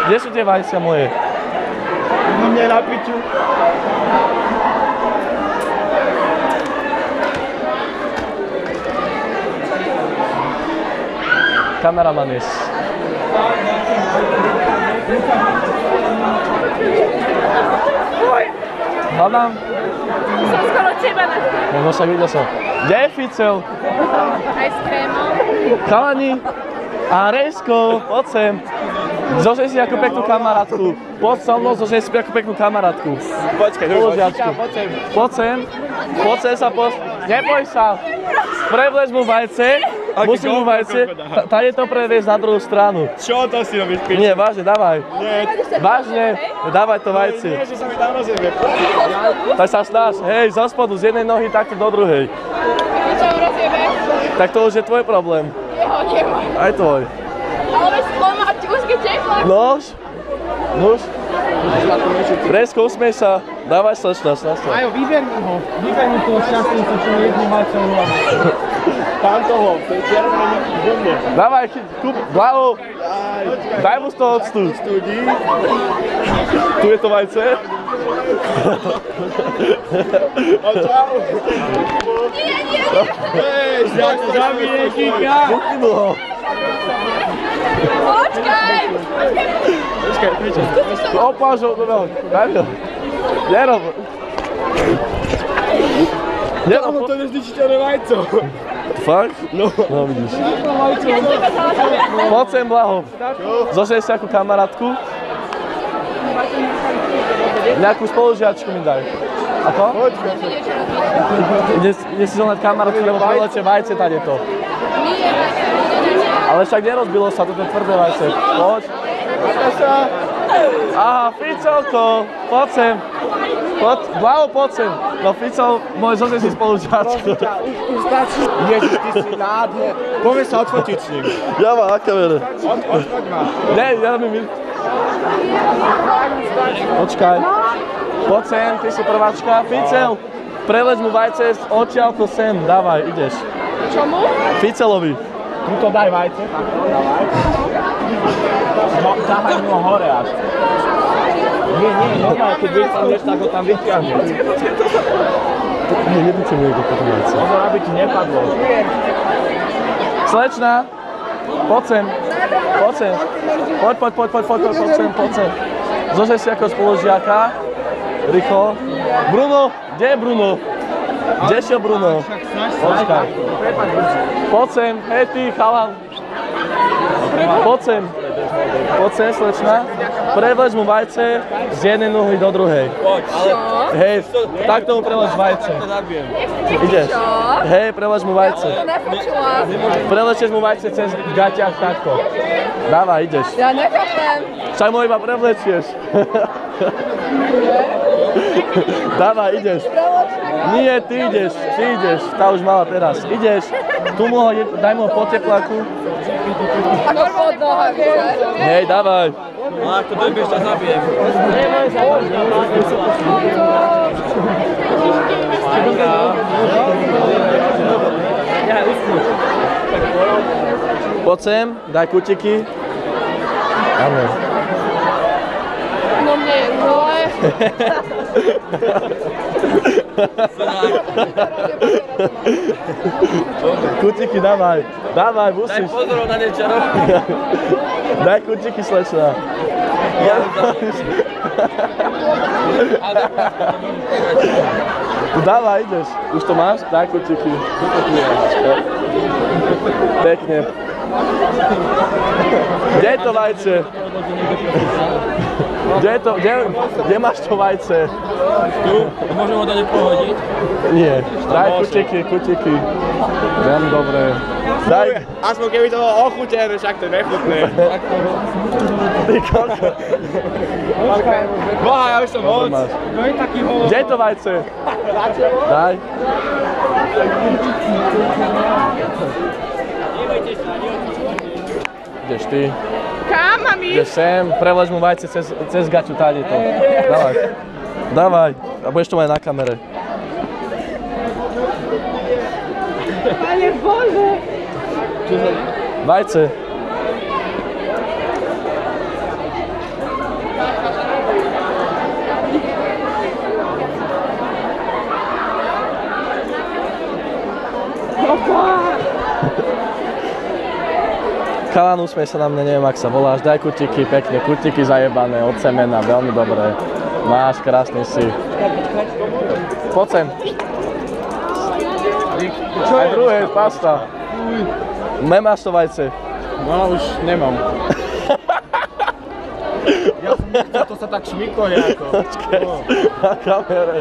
Kde sú tie vajcia moje? No mne na piču. Kameraman je. Hľadám. Som skoro teba na... No však videl som. Kde je Ficel? Aj s krémom. Chalani. A Rejsko, poď sem. Zožej si ako peknú kamarátku. Poď so mnou, zožej si ako peknú kamarátku. Počkaj, poď sem. Poď sem sa Neboj sa. Prevleč mu vajce. Musíš mu vajce. Tady to previesť na druhú stranu. Čo to si robíš, pič? Nie, vážne, dávaj. Nie. Vážne, dávaj to vajce. Nie, že sa mi tam rozjebe. Tak sa snaž, hej, zo spodu, z jednej nohy takto do druhej. Čo rozjebe? Tak to už je tvoj problém. Jeho nemá. Aj tvoj. Ale veď on má ťuzky tekle. Nož. Resko, usmiej sa. Dávaj slečna. Ajo, vyber mi ho. Vyber mi toho šťastníca, čo mi jedným vajcom hlavu. Tam toho, ten červený gumne. Dávaj, kúp, Blaho. Daj mu z toho octu. Tu je to vajce. Nie. Hej, zabije Kika. Bukni mu ho. Počkaj. Opáš ho, daj mi ho. Nerob. Ono to nezničiteľné vajco. Fakt? No vidíš. Poď sem, Blaho. Zožej si ako kamarátku. Nejakú spolužiačku mi daj. Ako? Ide si zohnať kamarátku, lebo prelete vajce tady to. Ale však nerozbilo sa, toto tvrdé vajce. Poď. Aha, Ficelko, poď sem. Blaho, poď sem. No Ficel, môj zožej si spolužiačku. Už stačí. Ježiš, ty si nádher. Poďme sa odfotiť s ním. Ja mám na kamere. Odfoť ma. Ne, ja mi... Počkaj. Poď sem, ty si prváčka. Ficel, preleď mu vajce odtiaľko sem. Dávaj, ideš. Čomu? Ficelovi. Tuto daj vajce. No, ťahaj mu ho hore až. Nie, normálne, keď vystaneš, tak ho tam vyťahneš. Nie, nebudete mi niekto potom vajce. Pozor, aby ti nepadlo. Slečna, poď sem. Poď sem. Zožej si ako spolužiaka. Rýchlo. Bruno, kde je Bruno? Kde šiel Bruno? Počkaj. Poď sem, hej ty, chalan. Poď sem, slečna. Prevleč mu vajce z jednej nohy do druhej. Hej, takto mu prevleč vajce. Ideš. Hej, prevleč mu vajce. Prevlečieš mu vajce cez gaťach takto. Dávaj, ideš. Ja nechápem. Však mu iba prevlečieš. Dávaj, ideš. Nie, ty ideš. Tá už mala teraz. Ideš. Tu mu ho, daj mu ho po tepláku. Ako pod nohami. Hej, dávaj. No, ak to dojdeš, ťa zabijem. Poď sem, daj kutiky. Áno. No mne je zle. Kutiky dávaj. Dávaj, musíš. Daj pozor na niečaro. Daj kutiky, slečna. Dávaj, ideš. Už to máš? Daj kutiky. Pekne. Kde je to vajce? Kde máš to vajce? Tu? Môžem ho dať pohodiť? Nie. Daj kutiky. Veľmi dobré. Daj. Aspoň keby to bolo ochutené, však to je nechutné. Ty koko. Boha, ja už som moc. Kde je to vajce? Daj. Ideš ty. Kam mám ísť? Ideš sem, prevleč mu vajce cez gaťu tady to. Dávaj. A budeš to mať na kamere. Pane Bože. Vajce. Chalan, usmej sa na mňa, neviem, ak sa voláš. Daj kutiky, pekne, kutiky zajebané, od semena, veľmi dobré. Máš, krásny si. Poď sem. Aj druhé, pasta. Nemáš to vajce? No už nemám. Ja som nechcel, to sa tak šmyklo nejako. Počkej, na kamere.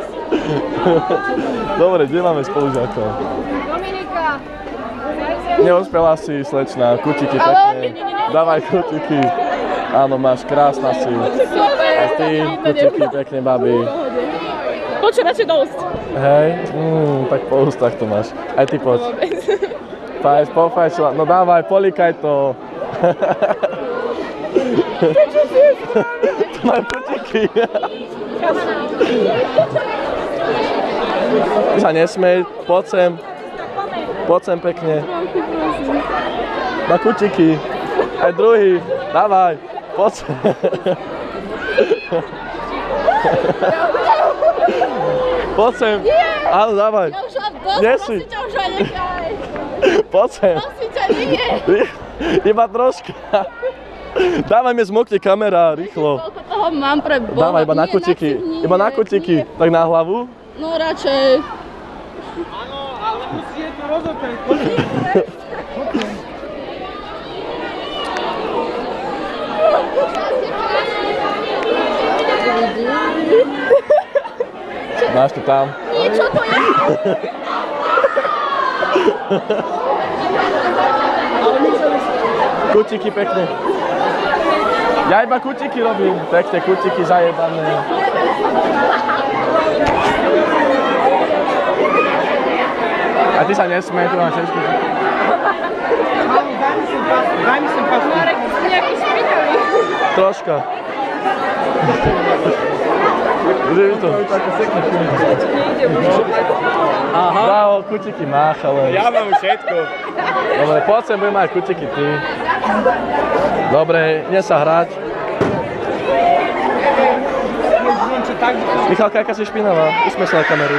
Dobre, kde máme spolužiakov? Dominika. Neúspela si, slečná, kutiky Ale pekne. Dávaj kutiky. Áno, máš, krásna si. A ty, kutiky pekne, babi. Počuť radšej dosť. Hej, tak po ústach to máš. Aj ty poď. Pofajčila, no dávaj, políkaj to. To majú kutiky. Ty sa nesmej, poď sem. Poď sem pekne. Na kutiky. Aj druhý, dávaj, poď sem. Poď sem. Áno, dávaj. Ja už mám dosť, Nesi. prosím ťa, už aj nechaj. Poď sem. Prosím ťa, nie. Iba troška. Dávaj mi zmokne kamera, rýchlo. Koľko toho mám pre Boha. Dávaj iba na Nie, kutiky. nie, Iba na kutiky. nie. Tak na hlavu. No radšej. Áno, ale musíte to rozoprieť. Máš to tam. Nie, čo to je? Kutiky pekne. Ja iba kutiky robím. Pekne, kutiky zajebané. A ty sa nesmej, tu máš všetko. Daj mi sem pastu. Marek, si nejaký špinavý. Troška. Kde je to? Aha. Dáho, kutiky máš, ale... Ja mám všetko. Dobre, poď sem, budem mať kutiky ty. Dobre, idem sa hrať. Michalka, aká si špinavá? Usmej sa na kameru.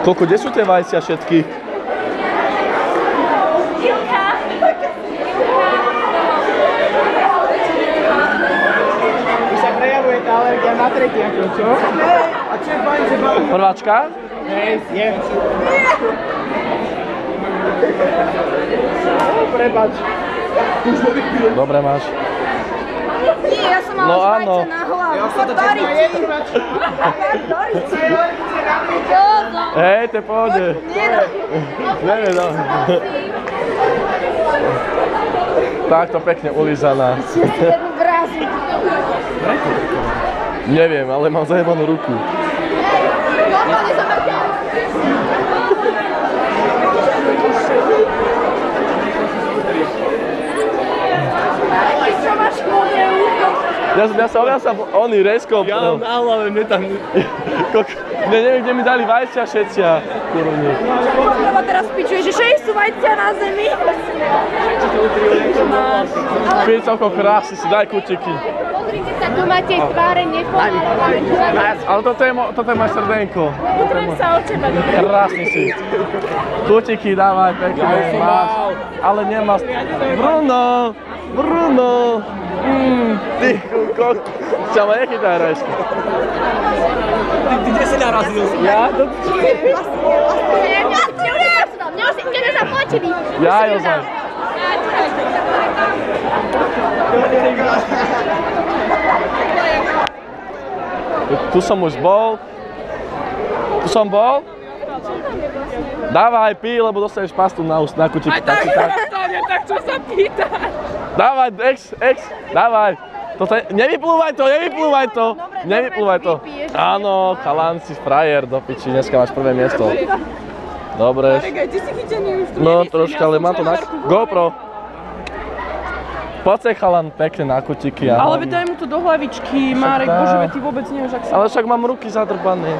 Koľko, kde sú tie vajcia všetky? Tu sa prejavuje tá alergia na tretiaku, čo? A čo je fajn, že baví? Prváčka? Hej, jem. Prepač. Dobre máš. Nie, ja som mala No už áno. vajce na hlavu. Ja sa to čakám jednu račku. Hej, to je pohode. Neviem, no. Takto pekne ulizaná. Neviem, ale mám zajebanú ruku. Ja sa oni reskol. Ja mám na hlave, mne tam... Neviem, kde mi dali vajcia všetcia. Kurvni. Lebo teraz pičuje, že 6 sú vajcia na zemi. Ty celkom krásny si, daj kutiky. Pozrite sa, tu máte tváre nepomáhavé. Ale toto je moje srdenko. Potrebujem sa od teba. Krásny si. Kutiky dávaj pekne, máš. Ale nemáš. Bruno! Bruno! Ty kukok. Čo ma nechytaj rajsko. Ty kde si narazil? Ja? Mňa už si tebe zaplačili. Ja, Jozef. Tu som už bol. Tu som bol. Dávaj, pí, lebo dostaneš pastu na úst, na kutiky. Tak Tak čo sa pýta? dávaj, dávaj. Nevyplúvaj to. Nevyplúvaj to. Áno, chalan si frajer, do piči, dneska máš prvé miesto. Dobre. Ty si chytený už tu. No troška, ale mám to na GoPro. Poď sa chalan pekne na kutiky. Ale daj mu to do hlavičky, Marek, dá. bože, ty vôbec nevieš, ak sa... Ale však mám ruky zadrbané.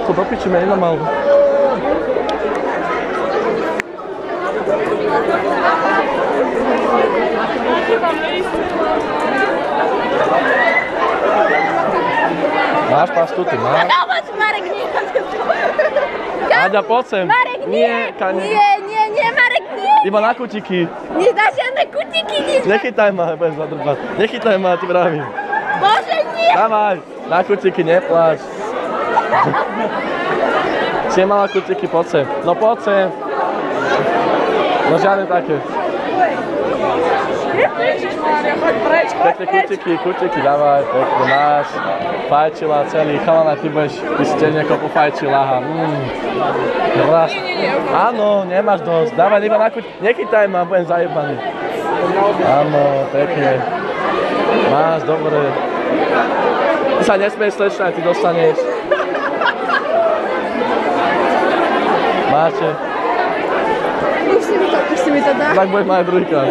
To do piči mňa nenamal. Máš pastu, ty máš? Poď, Marek, nie. Aďa, poď sem. Marek, nie. Kane. Nie, Marek, nie. Iba na kutiky. Nedáš žiadne kutiky, nič. Nechytaj ma, budem zadrbať. Nechytaj ma, ti vravím. Bože, nie. Dávaj, na kutiky, nepláč. Si nemala kutiky, poď sem. No poď sem. No žiadne také. Ježišmária, choď preč, Pekne kutiky, dávaj, pekne máš. Fajčila celý, chalana, ty si tiež niekoho pofajčil, aha. Raz. Áno, nemáš dosť, dávaj iba na kutiky. Nechytaj ma, budem zajebaný. Áno, pekne. Máš, dobre. Ty sa nesmieš slečnať, ty dostaneš. Máte. Už si mi to dá. Tak budeš mať druhýkrát.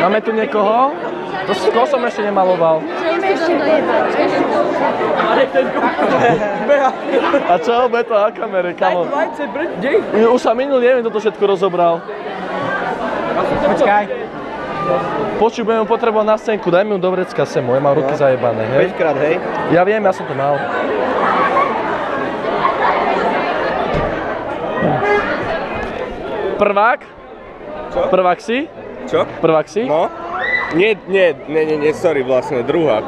Máme tu niekoho? Koho som ešte nemaloval? Ešte dojebať. A čo? Bude to na kamere, kamo? Už sa minul, neviem, kto to všetko rozobral. Počkaj. Počuj, budem potrebovať na scénku, daj mi ju do vrecka sem, ja mám ruky zajebané, hej? 5-krát, hej? Ja viem, ja som to mal. Prvák? Čo? Prvák si? Čo? Prvák si? No? Nie, sorry, vlastne, druhák.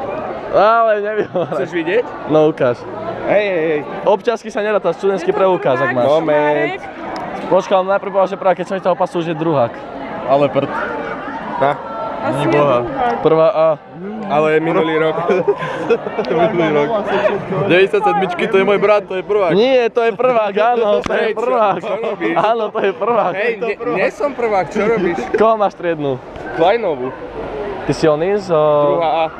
Ale neviem. Chceš vidieť? No ukáž. Hej. Občiansky sa neráta, študentský preukaz, ak máš. Moment. Počkaj, ale najprv povedal, že prvá, keď som mi toho pasu, už je druhák. Ale prd. Na. Asi je Boha. druhá. Prvá A. Ale minulý rok. 97, to je môj brat, to je prvák. Nie, to je prvák, áno, to je Hej, čo prvák. robíš? Áno, to je prvák. Hej, nie som prvák, čo robíš? Koho máš triednu? Klajnovú. Ty si oný zo... Druhá A.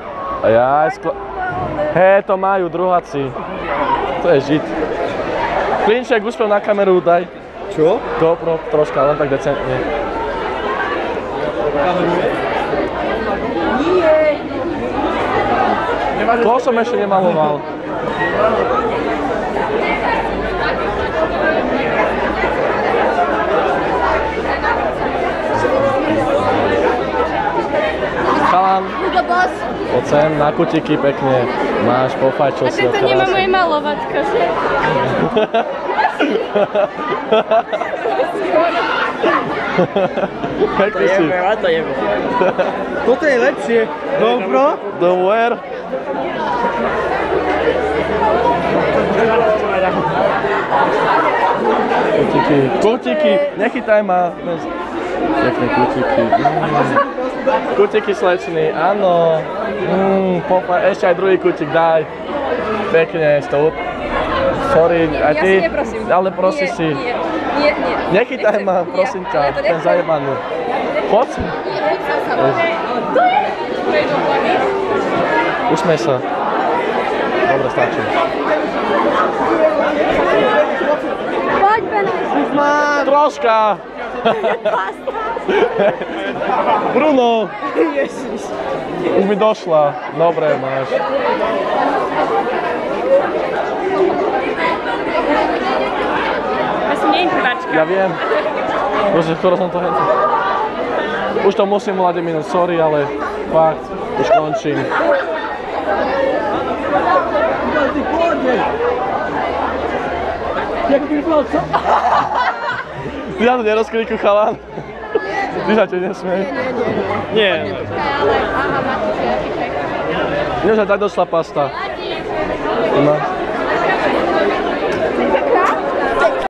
Hej, to majú druháci. To je žid. Klinček, úspev na kameru daj. Čo? GoPro, troška, len tak decentne. Koho som ešte nemaloval? Chalan, Hugo Boss. poď sem, na kutiky pekne. Máš, pofajčil A si ho tento nemá krásne. moje malovatko. Pekný si. Toto je lepšie. GoPro? The where? Kutiky, nechytaj ma. Pekné kutiky. Kutiky slečný, áno. Ešte aj druhý kutik daj. Pekne, sorry, aj ty. Ja si neprosím. Ale prosí si. Nie. Nechytaj ma, prosím ťa, ten zajebaný. Poď. Usmej sa. Dobre, stačí. Poď, Benaj. Troška. Bruno. Už mi došla. Dobre, máš. Ja som nie prváčka. Ja viem. Bože, skoro som to hentil. Už to musím mladý minúť, sorry, ale fakt, už končím. Ty na to nerozkriku, chalan. Ty sa tiež nesmiej. Nie. Ale, aha, Matúš, aký pekný. Mne už aj tak došla pasta. Ty máš?